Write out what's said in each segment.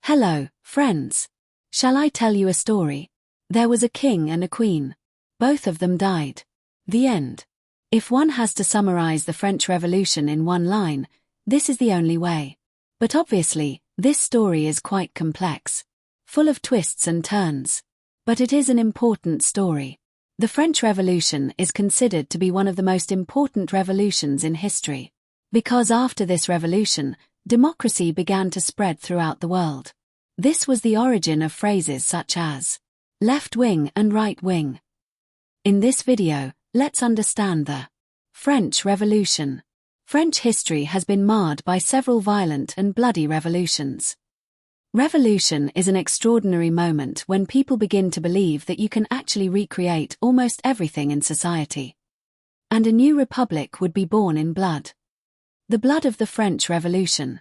Hello, friends. Shall I tell you a story? There was a king and a queen. Both of them died. The end. If one has to summarize the French Revolution in one line, this is the only way. But obviously, this story is quite complex, full of twists and turns. But it is an important story. The French Revolution is considered to be one of the most important revolutions in history. Because after this revolution, democracy began to spread throughout the world. This was the origin of phrases such as left wing and right wing. In this video, let's understand the French Revolution. French history has been marred by several violent and bloody revolutions. Revolution is an extraordinary moment when people begin to believe that you can actually recreate almost everything in society. And a new republic would be born in blood. The blood of the French Revolution.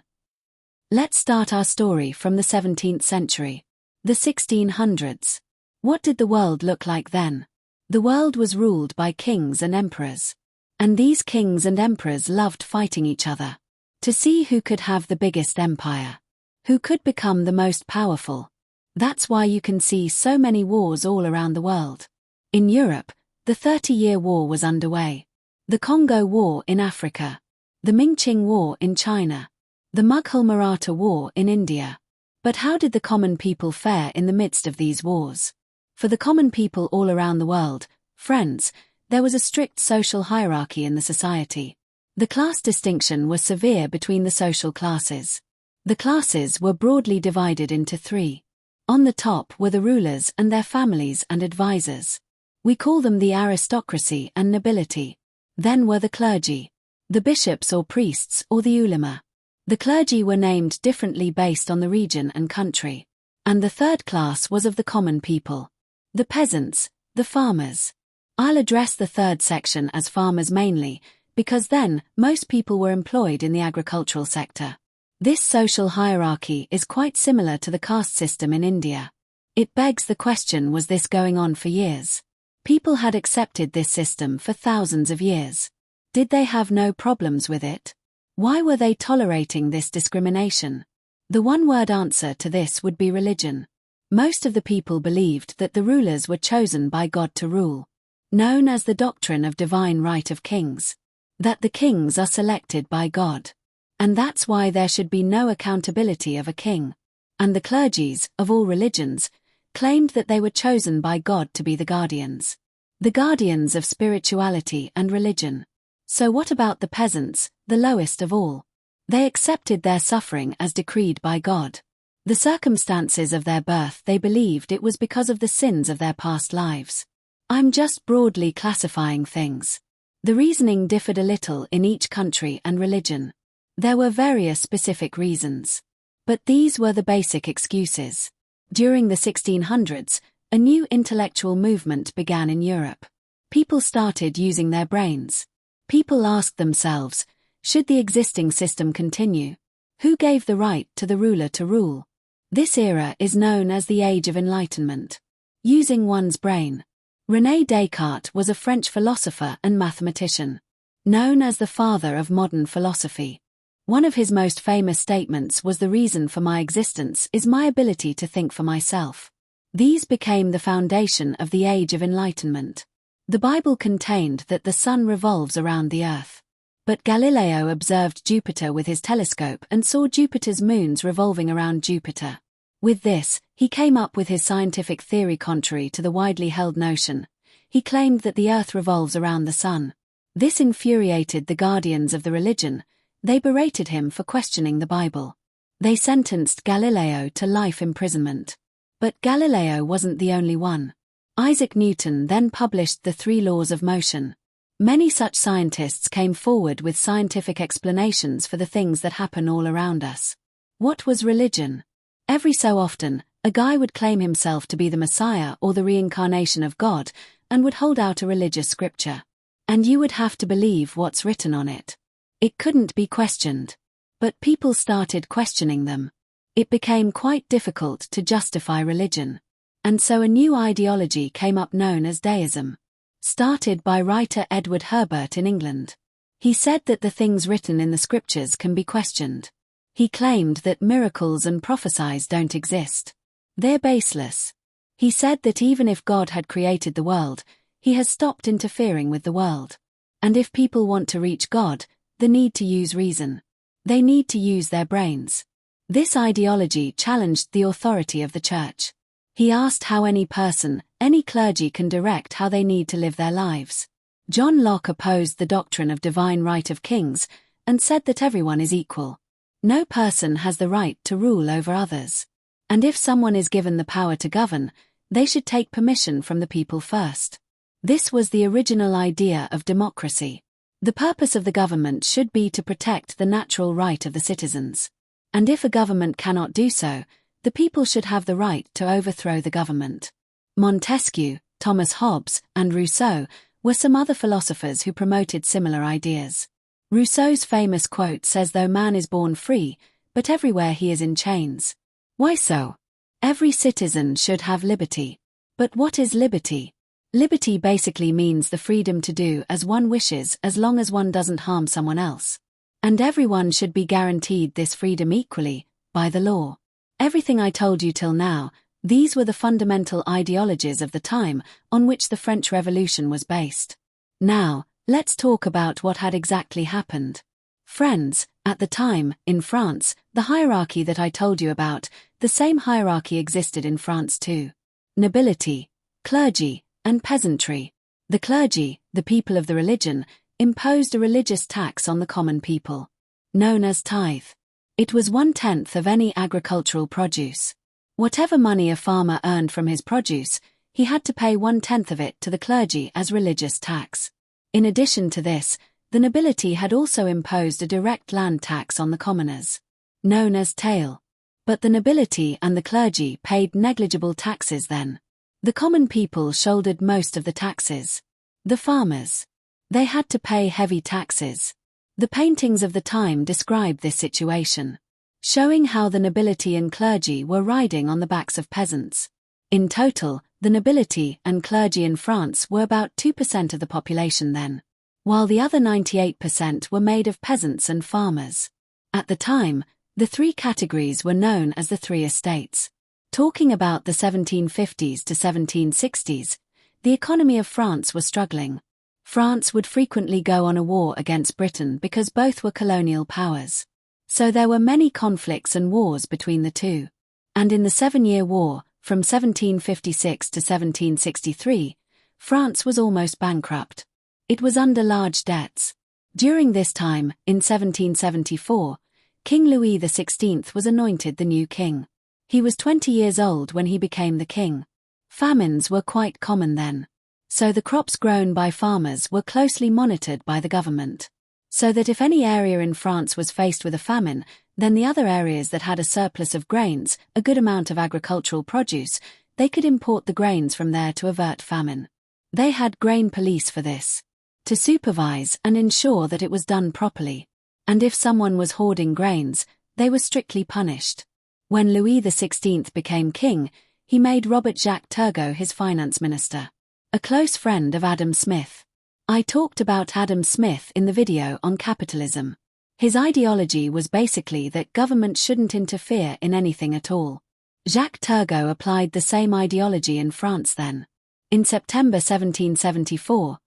Let's start our story from the 17th century, the 1600s. What did the world look like then? The world was ruled by kings and emperors. And these kings and emperors loved fighting each other to see who could have the biggest empire, who could become the most powerful. That's why you can see so many wars all around the world. In Europe, the 30-Year War was underway. The Congo War in Africa. The Ming-Qing War in China. The Mughal-Maratha War in India. But how did the common people fare in the midst of these wars? For the common people all around the world, friends, there was a strict social hierarchy in the society. The class distinction was severe between the social classes. The classes were broadly divided into three. On the top were the rulers and their families and advisors. We call them the aristocracy and nobility. Then were the clergy, the bishops or priests or the ulama. The clergy were named differently based on the region and country. And the third class was of the common people. The peasants, the farmers. I'll address the third section as farmers mainly, because then, most people were employed in the agricultural sector. This social hierarchy is quite similar to the caste system in India. It begs the question, was this going on for years? People had accepted this system for thousands of years. Did they have no problems with it? Why were they tolerating this discrimination? The one-word answer to this would be religion. Most of the people believed that the rulers were chosen by God to rule, known as the doctrine of divine right of kings, that the kings are selected by God. And that's why there should be no accountability of a king. And the clergies, of all religions, claimed that they were chosen by God to be the guardians of spirituality and religion. So what about the peasants, the lowest of all? They accepted their suffering as decreed by God. The circumstances of their birth, they believed it was because of the sins of their past lives. I'm just broadly classifying things. The reasoning differed a little in each country and religion. There were various specific reasons. But these were the basic excuses. During the 1600s, a new intellectual movement began in Europe. People started using their brains. People asked themselves, should the existing system continue? Who gave the right to the ruler to rule? This era is known as the Age of Enlightenment. Using one's brain. René Descartes was a French philosopher and mathematician, known as the father of modern philosophy. One of his most famous statements was, "The reason for my existence is my ability to think for myself." These became the foundation of the Age of Enlightenment. The Bible contained that the sun revolves around the earth. But Galileo observed Jupiter with his telescope and saw Jupiter's moons revolving around Jupiter. With this, he came up with his scientific theory contrary to the widely held notion. He claimed that the earth revolves around the sun. This infuriated the guardians of the religion. They berated him for questioning the Bible. They sentenced Galileo to life imprisonment. But Galileo wasn't the only one. Isaac Newton then published the 3 laws of motion. Many such scientists came forward with scientific explanations for the things that happen all around us. What was religion? Every so often, a guy would claim himself to be the Messiah or the reincarnation of God, and would hold out a religious scripture. And you would have to believe what's written on it. It couldn't be questioned. But people started questioning them. It became quite difficult to justify religion. And so a new ideology came up known as deism. Started by writer Edward Herbert in England. He said that the things written in the scriptures can be questioned. He claimed that miracles and prophecies don't exist. They're baseless. He said that even if God had created the world, he has stopped interfering with the world. And if people want to reach God, they need to use reason. They need to use their brains. This ideology challenged the authority of the church. He asked how any person, any clergy can direct how they need to live their lives. John Locke opposed the doctrine of divine right of kings and said that everyone is equal. No person has the right to rule over others. And if someone is given the power to govern, they should take permission from the people first. This was the original idea of democracy. The purpose of the government should be to protect the natural right of the citizens. And if a government cannot do so, the people should have the right to overthrow the government. Montesquieu, Thomas Hobbes, and Rousseau were some other philosophers who promoted similar ideas. Rousseau's famous quote says, "Though man is born free, but everywhere he is in chains." Why so? Every citizen should have liberty. But what is liberty? Liberty basically means the freedom to do as one wishes as long as one doesn't harm someone else. And everyone should be guaranteed this freedom equally, by the law. Everything I told you till now, these were the fundamental ideologies of the time on which the French Revolution was based. Now, let's talk about what had exactly happened. Friends, at the time, in France, the hierarchy that I told you about, the same hierarchy existed in France too. Nobility, clergy, and peasantry. The clergy, the people of the religion, imposed a religious tax on the common people, known as tithe. It was 1/10 of any agricultural produce. Whatever money a farmer earned from his produce, he had to pay 1/10 of it to the clergy as religious tax. In addition to this, the nobility had also imposed a direct land tax on the commoners, known as taille. But the nobility and the clergy paid negligible taxes then. The common people shouldered most of the taxes. The farmers, they had to pay heavy taxes. The paintings of the time describe this situation, showing how the nobility and clergy were riding on the backs of peasants. In total, the nobility and clergy in France were about 2% of the population then, while the other 98% were made of peasants and farmers. At the time, the three categories were known as the three estates. Talking about the 1750s to 1760s, the economy of France was struggling. France would frequently go on a war against Britain because both were colonial powers. So there were many conflicts and wars between the two. And in the 7-Year War, from 1756 to 1763, France was almost bankrupt. It was under large debts. During this time, in 1774, King Louis XVI was anointed the new king. He was 20 years old when he became the king. Famines were quite common then. So the crops grown by farmers were closely monitored by the government. So that if any area in France was faced with a famine, then the other areas that had a surplus of grains, a good amount of agricultural produce, they could import the grains from there to avert famine. They had grain police for this, to supervise and ensure that it was done properly. And if someone was hoarding grains, they were strictly punished. When Louis XVI became king, he made Robert Jacques Turgot his finance minister, a close friend of Adam Smith. I talked about Adam Smith in the video on capitalism. His ideology was basically that government shouldn't interfere in anything at all. Jacques Turgot applied the same ideology in France then. In September 1774,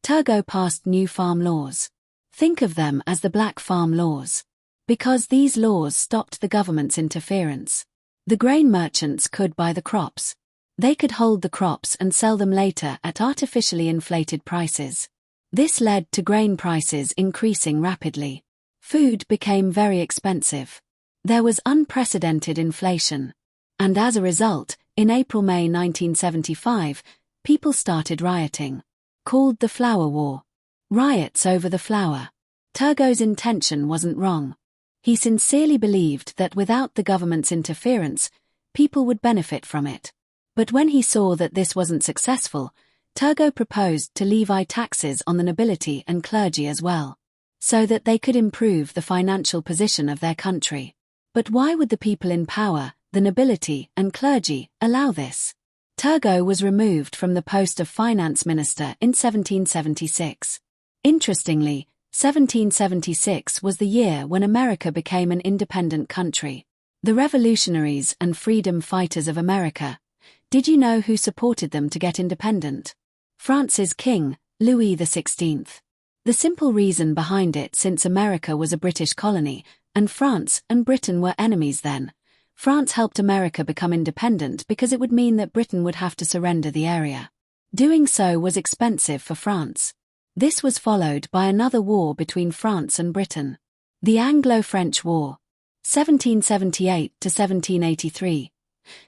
Turgot passed new farm laws. Think of them as the Black Farm Laws. Because these laws stopped the government's interference. The grain merchants could buy the crops. They could hold the crops and sell them later at artificially inflated prices. This led to grain prices increasing rapidly. Food became very expensive. There was unprecedented inflation. And as a result, in April-May 1975, people started rioting, called the Flour War. Riots over the flour. Turgot's intention wasn't wrong. He sincerely believed that without the government's interference, people would benefit from it. But when he saw that this wasn't successful, Turgot proposed to levy taxes on the nobility and clergy as well, so that they could improve the financial position of their country. But why would the people in power, the nobility and clergy, allow this? Turgot was removed from the post of finance minister in 1776. Interestingly, 1776 was the year when America became an independent country. The revolutionaries and freedom fighters of America. Did you know who supported them to get independent? France's King, Louis XVI. The simple reason behind it, since America was a British colony, and France and Britain were enemies then, France helped America become independent because it would mean that Britain would have to surrender the area. Doing so was expensive for France. This was followed by another war between France and Britain. The Anglo-French War. 1778 to 1783.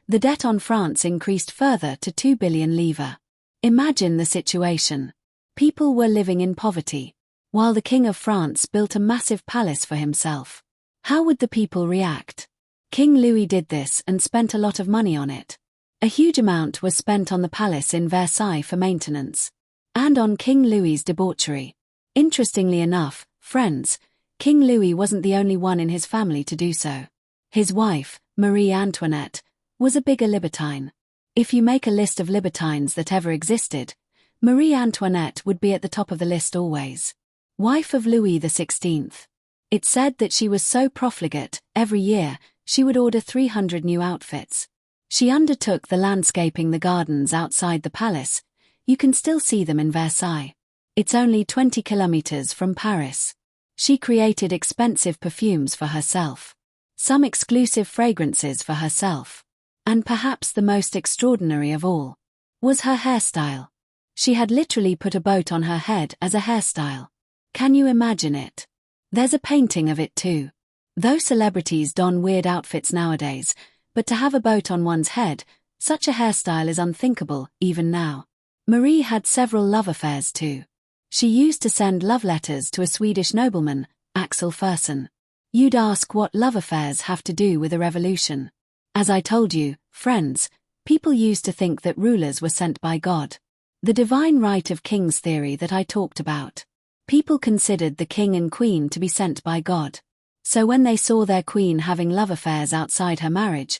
The debt on France increased further to 2 billion livres. Imagine the situation. People were living in poverty, while the King of France built a massive palace for himself. How would the people react? King Louis did this and spent a lot of money on it. A huge amount was spent on the palace in Versailles for maintenance, and on King Louis's debauchery. Interestingly enough, friends, King Louis wasn't the only one in his family to do so. His wife, Marie Antoinette, was a bigger libertine. If you make a list of libertines that ever existed, Marie Antoinette would be at the top of the list always. Wife of Louis XVI. It's said that she was so profligate, every year, she would order 300 new outfits. She undertook the landscaping the gardens outside the palace. You can still see them in Versailles. It's only 20 kilometers from Paris. She created expensive perfumes for herself, some exclusive fragrances for herself, and perhaps the most extraordinary of all was her hairstyle. She had literally put a boat on her head as a hairstyle. Can you imagine it? There's a painting of it too. Though celebrities don weird outfits nowadays, but to have a boat on one's head, such a hairstyle is unthinkable, even now. Marie had several love affairs too. She used to send love letters to a Swedish nobleman, Axel Fersen. You'd ask what love affairs have to do with a revolution. As I told you, friends, people used to think that rulers were sent by God. The divine right of kings theory that I talked about. People considered the king and queen to be sent by God. So when they saw their queen having love affairs outside her marriage,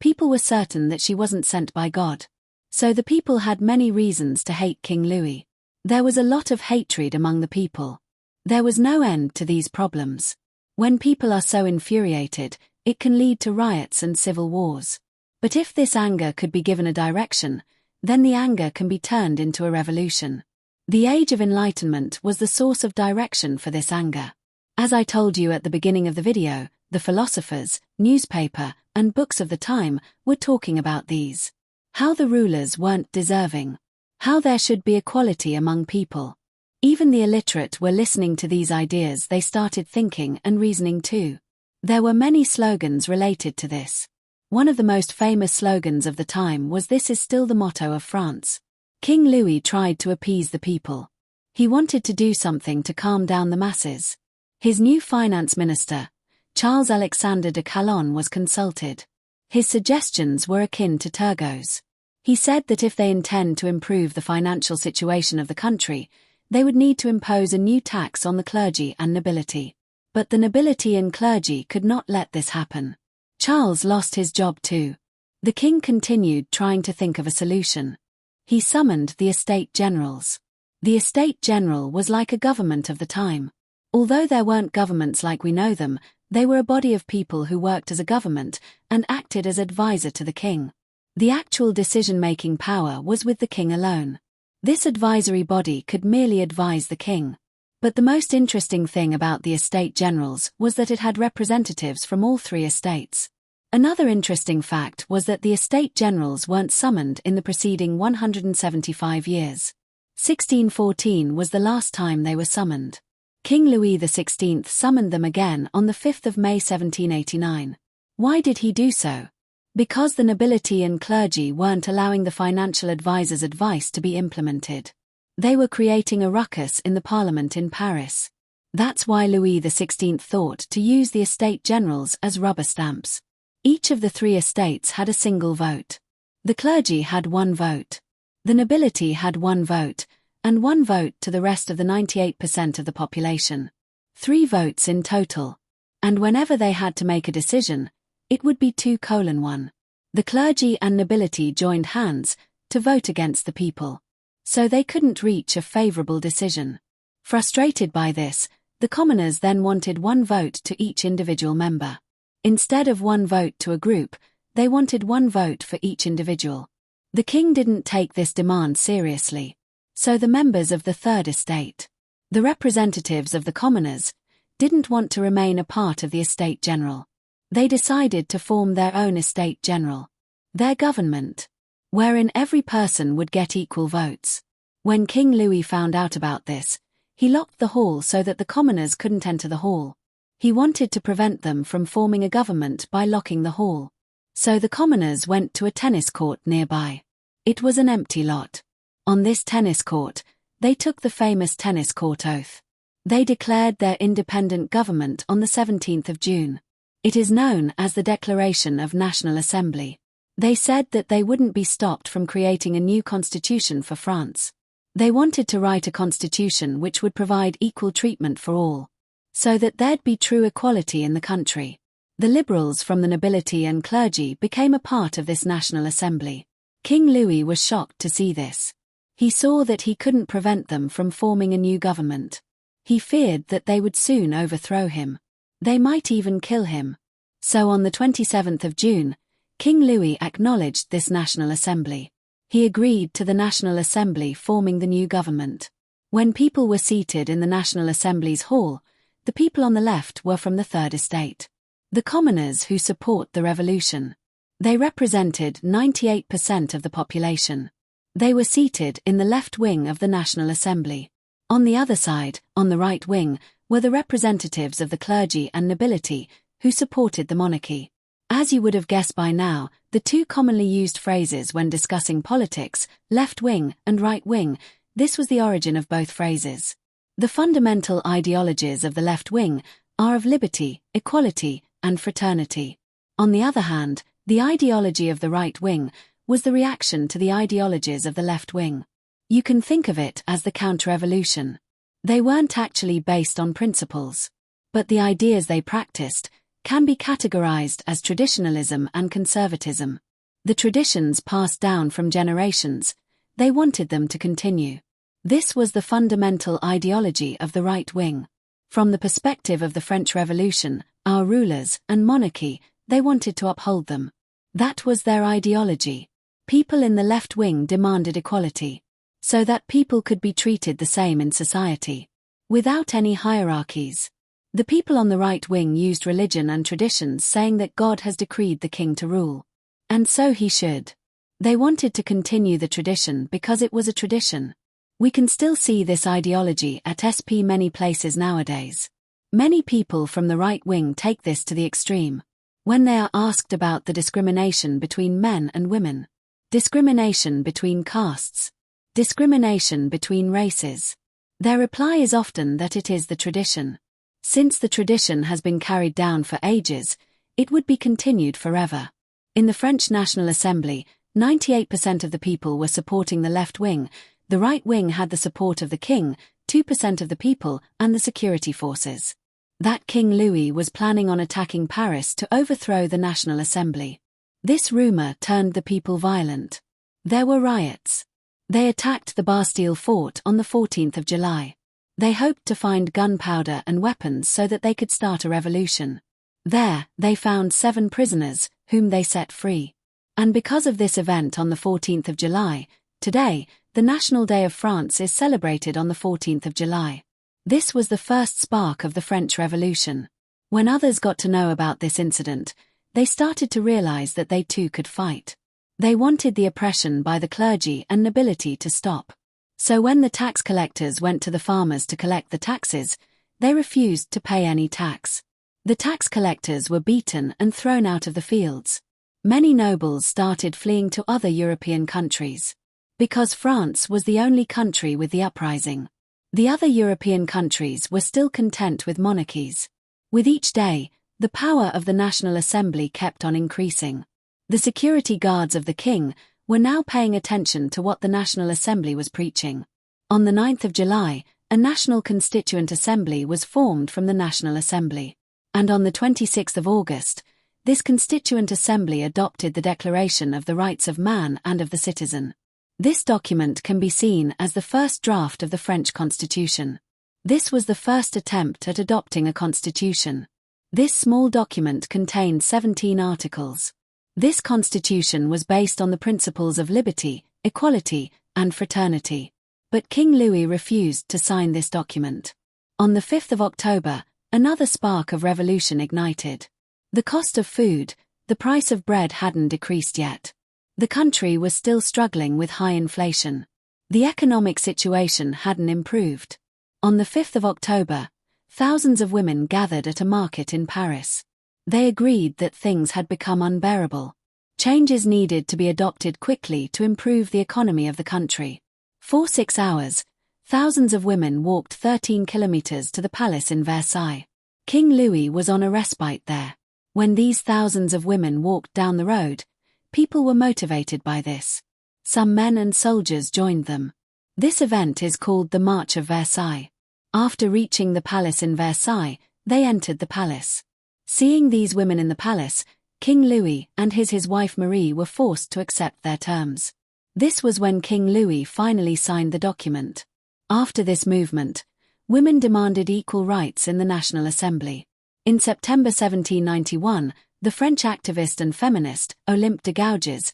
people were certain that she wasn't sent by God. So the people had many reasons to hate King Louis. There was a lot of hatred among the people. There was no end to these problems. When people are so infuriated, it can lead to riots and civil wars. But if this anger could be given a direction, then the anger can be turned into a revolution. The Age of Enlightenment was the source of direction for this anger. As I told you at the beginning of the video, the philosophers, newspaper, and books of the time were talking about these. How the rulers weren't deserving. How there should be equality among people. Even the illiterate were listening to these ideas. They started thinking and reasoning too. There were many slogans related to this. One of the most famous slogans of the time was "This is still the motto of France." King Louis tried to appease the people. He wanted to do something to calm down the masses. His new finance minister, Charles Alexander de Calonne, was consulted. His suggestions were akin to Turgot's. He said that if they intend to improve the financial situation of the country, they would need to impose a new tax on the clergy and nobility. But the nobility and clergy could not let this happen. Charles lost his job too. The king continued trying to think of a solution. He summoned the Estates Generals. The Estates General was like a government of the time. Although there weren't governments like we know them, they were a body of people who worked as a government and acted as advisor to the king. The actual decision-making power was with the king alone. This advisory body could merely advise the king. But the most interesting thing about the Estates Generals was that it had representatives from all three estates. Another interesting fact was that the Estates Generals weren't summoned in the preceding 175 years. 1614 was the last time they were summoned. King Louis XVI summoned them again on the 5th of May 1789. Why did he do so? Because the nobility and clergy weren't allowing the financial advisors' advice to be implemented. They were creating a ruckus in the parliament in Paris. That's why Louis XVI thought to use the Estates Generals as rubber stamps. Each of the three estates had a single vote. The clergy had one vote. The nobility had one vote, and one vote to the rest of the 98% of the population. 3 votes in total. And whenever they had to make a decision, it would be 2:1. The clergy and nobility joined hands to vote against the people. So they couldn't reach a favorable decision. Frustrated by this, The commoners then wanted one vote to each individual member. Instead of one vote to a group, they wanted one vote for each individual. The king didn't take this demand seriously. So the members of the Third Estate, the representatives of the commoners, didn't want to remain a part of the Estate General. They decided to form their own Estate General, their government, wherein every person would get equal votes. When King Louis found out about this, he locked the hall so that the commoners couldn't enter the hall. He wanted to prevent them from forming a government by locking the hall. So the commoners went to a tennis court nearby. It was an empty lot. On this tennis court, they took the famous tennis court oath. They declared their independent government on the 17th of June. It is known as the Declaration of National Assembly. They said that they wouldn't be stopped from creating a new constitution for France. They wanted to write a constitution which would provide equal treatment for all, so that there'd be true equality in the country. The liberals from the nobility and clergy became a part of this National Assembly. King Louis was shocked to see this. He saw that he couldn't prevent them from forming a new government. He feared that they would soon overthrow him. They might even kill him. So on the 27th of June, King Louis acknowledged this National Assembly. He agreed to the National Assembly forming the new government. When people were seated in the National Assembly's hall, the people on the left were from the Third Estate, the commoners who support the revolution. They represented 98% of the population. They were seated in the left wing of the National Assembly. On the other side, on the right wing, were the representatives of the clergy and nobility, who supported the monarchy. As you would have guessed by now, the two commonly used phrases when discussing politics, left wing and right wing, this was the origin of both phrases. The fundamental ideologies of the left wing are of liberty, equality, and fraternity. On the other hand, the ideology of the right wing was the reaction to the ideologies of the left wing. You can think of it as the counter-revolution. They weren't actually based on principles, but the ideas they practiced can be categorized as traditionalism and conservatism. The traditions passed down from generations, they wanted them to continue. This was the fundamental ideology of the right wing. From the perspective of the French Revolution, our rulers and monarchy, they wanted to uphold them. That was their ideology. People in the left wing demanded equality, so that people could be treated the same in society, without any hierarchies. The people on the right wing used religion and traditions, saying that God has decreed the king to rule, and so he should. They wanted to continue the tradition because it was a tradition. We can still see this ideology at many places nowadays. Many people from the right wing take this to the extreme. When they are asked about the discrimination between men and women, discrimination between castes, discrimination between races, their reply is often that it is the tradition. Since the tradition has been carried down for ages, it would be continued forever. In the French National Assembly, 98% of the people were supporting the left wing, the right wing had the support of the king, 2% of the people, and the security forces. That King Louis was planning on attacking Paris to overthrow the National Assembly. This rumor turned the people violent. There were riots. They attacked the Bastille fort on the 14th of July. They hoped to find gunpowder and weapons so that they could start a revolution. There, they found 7 prisoners, whom they set free. And because of this event on the 14th of July, today, the National Day of France is celebrated on the 14th of July. This was the first spark of the French Revolution. When others got to know about this incident, they started to realize that they too could fight. They wanted the oppression by the clergy and nobility to stop. So when the tax collectors went to the farmers to collect the taxes, they refused to pay any tax. The tax collectors were beaten and thrown out of the fields. Many nobles started fleeing to other European countries, because France was the only country with the uprising. The other European countries were still content with monarchies. With each day, the power of the National Assembly kept on increasing. The security guards of the king were now paying attention to what the National Assembly was preaching. On the 9th of July, a National Constituent Assembly was formed from the National Assembly. And on the 26th of August, this Constituent Assembly adopted the Declaration of the Rights of Man and of the Citizen. This document can be seen as the first draft of the French Constitution. This was the first attempt at adopting a constitution. This small document contained 17 articles. This constitution was based on the principles of liberty, equality, and fraternity. But King Louis refused to sign this document. On the 5th of October, another spark of revolution ignited. The cost of food, the price of bread hadn't decreased yet. The country was still struggling with high inflation. The economic situation hadn't improved. On the 5th of October, thousands of women gathered at a market in Paris. They agreed that things had become unbearable. Changes needed to be adopted quickly to improve the economy of the country. For 6 hours, thousands of women walked 13 kilometers to the palace in Versailles. King Louis was on a respite there. When these thousands of women walked down the road, people were motivated by this. Some men and soldiers joined them. This event is called the March of Versailles. After reaching the palace in Versailles, they entered the palace. Seeing these women in the palace, King Louis and his wife Marie were forced to accept their terms. This was when King Louis finally signed the document. After this movement, women demanded equal rights in the National Assembly. In September 1791, the French activist and feminist, Olympe de Gouges,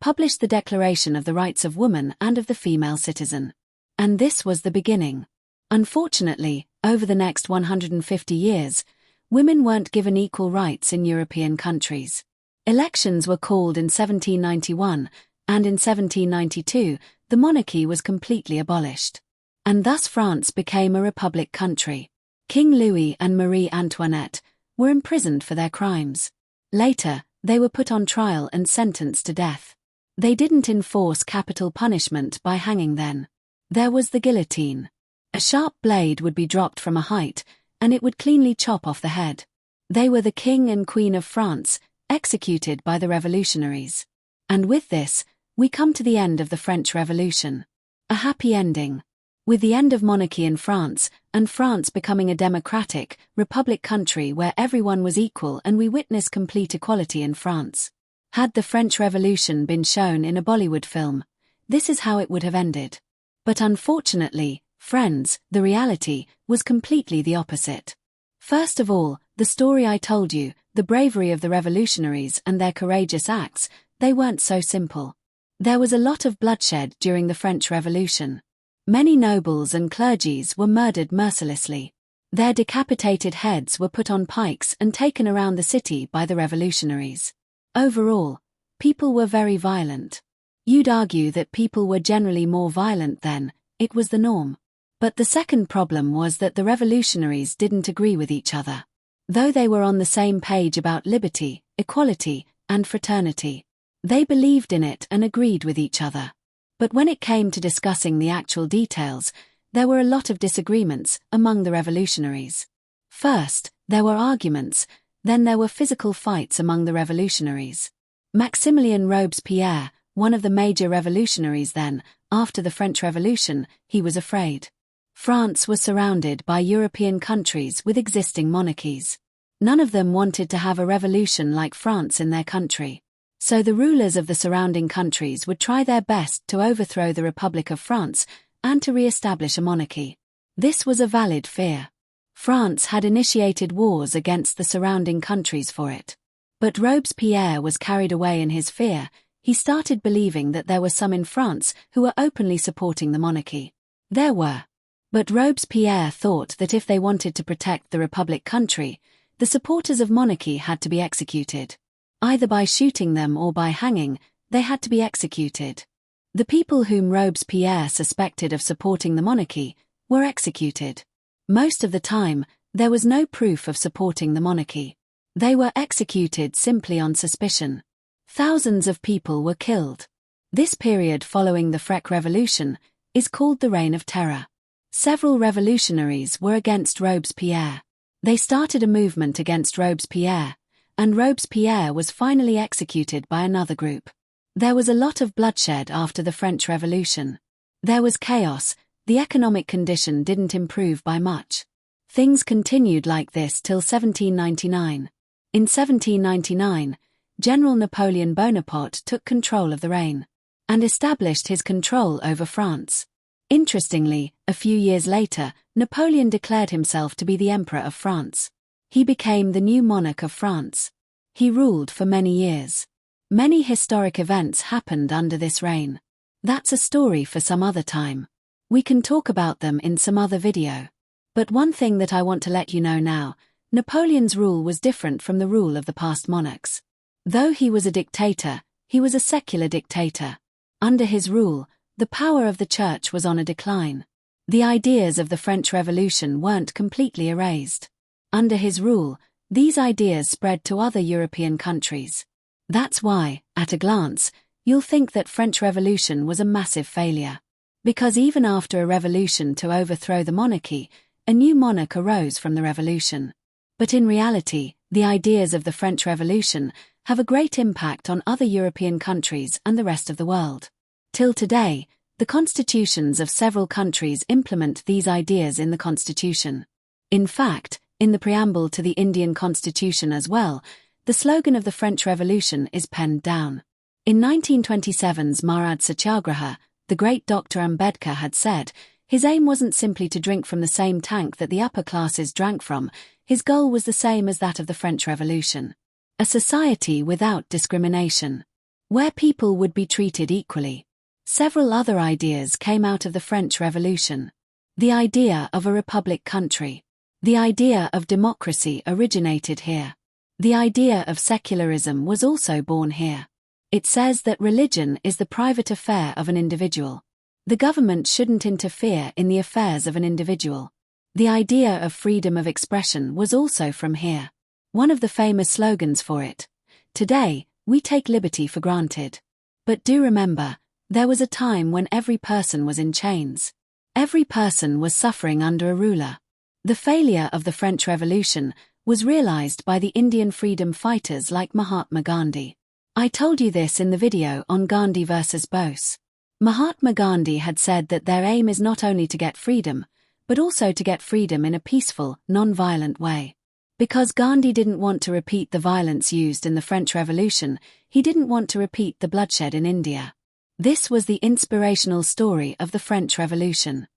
published the Declaration of the Rights of Woman and of the Female Citizen. And this was the beginning. Unfortunately, over the next 150 years, women weren't given equal rights in European countries. Elections were called in 1791, and in 1792, the monarchy was completely abolished. And thus France became a republic country. King Louis and Marie Antoinette were imprisoned for their crimes. Later, they were put on trial and sentenced to death. They didn't enforce capital punishment by hanging then. There was the guillotine. A sharp blade would be dropped from a height, and it would cleanly chop off the head. They were the King and Queen of France, executed by the revolutionaries. And with this, we come to the end of the French Revolution. A happy ending. With the end of monarchy in France, and France becoming a democratic, republic country where everyone was equal, and we witness complete equality in France. Had the French Revolution been shown in a Bollywood film, this is how it would have ended. But unfortunately, friends, the reality was completely the opposite. First of all, the story I told you, the bravery of the revolutionaries and their courageous acts, they weren't so simple. There was a lot of bloodshed during the French Revolution. Many nobles and clergies were murdered mercilessly. Their decapitated heads were put on pikes and taken around the city by the revolutionaries. Overall, people were very violent. You'd argue that people were generally more violent then, it was the norm. But the second problem was that the revolutionaries didn't agree with each other. Though they were on the same page about liberty, equality, and fraternity, they believed in it and agreed with each other. But when it came to discussing the actual details, there were a lot of disagreements among the revolutionaries. First, there were arguments, then there were physical fights among the revolutionaries. Maximilien Robespierre, one of the major revolutionaries then, after the French Revolution, he was afraid. France was surrounded by European countries with existing monarchies. None of them wanted to have a revolution like France in their country. So the rulers of the surrounding countries would try their best to overthrow the Republic of France and to re-establish a monarchy. This was a valid fear. France had initiated wars against the surrounding countries for it. But Robespierre was carried away in his fear. He started believing that there were some in France who were openly supporting the monarchy. There were. But Robespierre thought that if they wanted to protect the Republic country, the supporters of monarchy had to be executed. Either by shooting them or by hanging, they had to be executed. The people whom Robespierre suspected of supporting the monarchy were executed. Most of the time, there was no proof of supporting the monarchy. They were executed simply on suspicion. Thousands of people were killed. This period following the French Revolution is called the Reign of Terror. Several revolutionaries were against Robespierre. They started a movement against Robespierre, and Robespierre was finally executed by another group. There was a lot of bloodshed after the French Revolution. There was chaos, the economic condition didn't improve by much. Things continued like this till 1799. In 1799, General Napoleon Bonaparte took control of the reign and established his control over France. Interestingly, a few years later, Napoleon declared himself to be the Emperor of France. He became the new monarch of France. He ruled for many years. Many historic events happened under this reign. That's a story for some other time. We can talk about them in some other video. But one thing that I want to let you know now, Napoleon's rule was different from the rule of the past monarchs. Though he was a dictator, he was a secular dictator. Under his rule, the power of the church was on a decline. The ideas of the French Revolution weren't completely erased. Under his rule, these ideas spread to other European countries. That's why, at a glance, you'll think that French Revolution was a massive failure. Because even after a revolution to overthrow the monarchy, a new monarch arose from the revolution. But in reality, the ideas of the French Revolution have a great impact on other European countries and the rest of the world. Till today, the constitutions of several countries implement these ideas in the constitution. In fact, in the preamble to the Indian constitution as well, the slogan of the French Revolution is penned down. In 1927's Maharad Satyagraha, the great Dr. Ambedkar had said, his aim wasn't simply to drink from the same tank that the upper classes drank from, his goal was the same as that of the French Revolution. A society without discrimination, where people would be treated equally. Several other ideas came out of the French Revolution. The idea of a republic country. The idea of democracy originated here. The idea of secularism was also born here. It says that religion is the private affair of an individual. The government shouldn't interfere in the affairs of an individual. The idea of freedom of expression was also from here. One of the famous slogans for it. Today, we take liberty for granted. But do remember, there was a time when every person was in chains. Every person was suffering under a ruler. The failure of the French Revolution was realized by the Indian freedom fighters like Mahatma Gandhi. I told you this in the video on Gandhi versus Bose. Mahatma Gandhi had said that their aim is not only to get freedom, but also to get freedom in a peaceful, non-violent way. Because Gandhi didn't want to repeat the violence used in the French Revolution, he didn't want to repeat the bloodshed in India. This was the inspirational story of the French Revolution.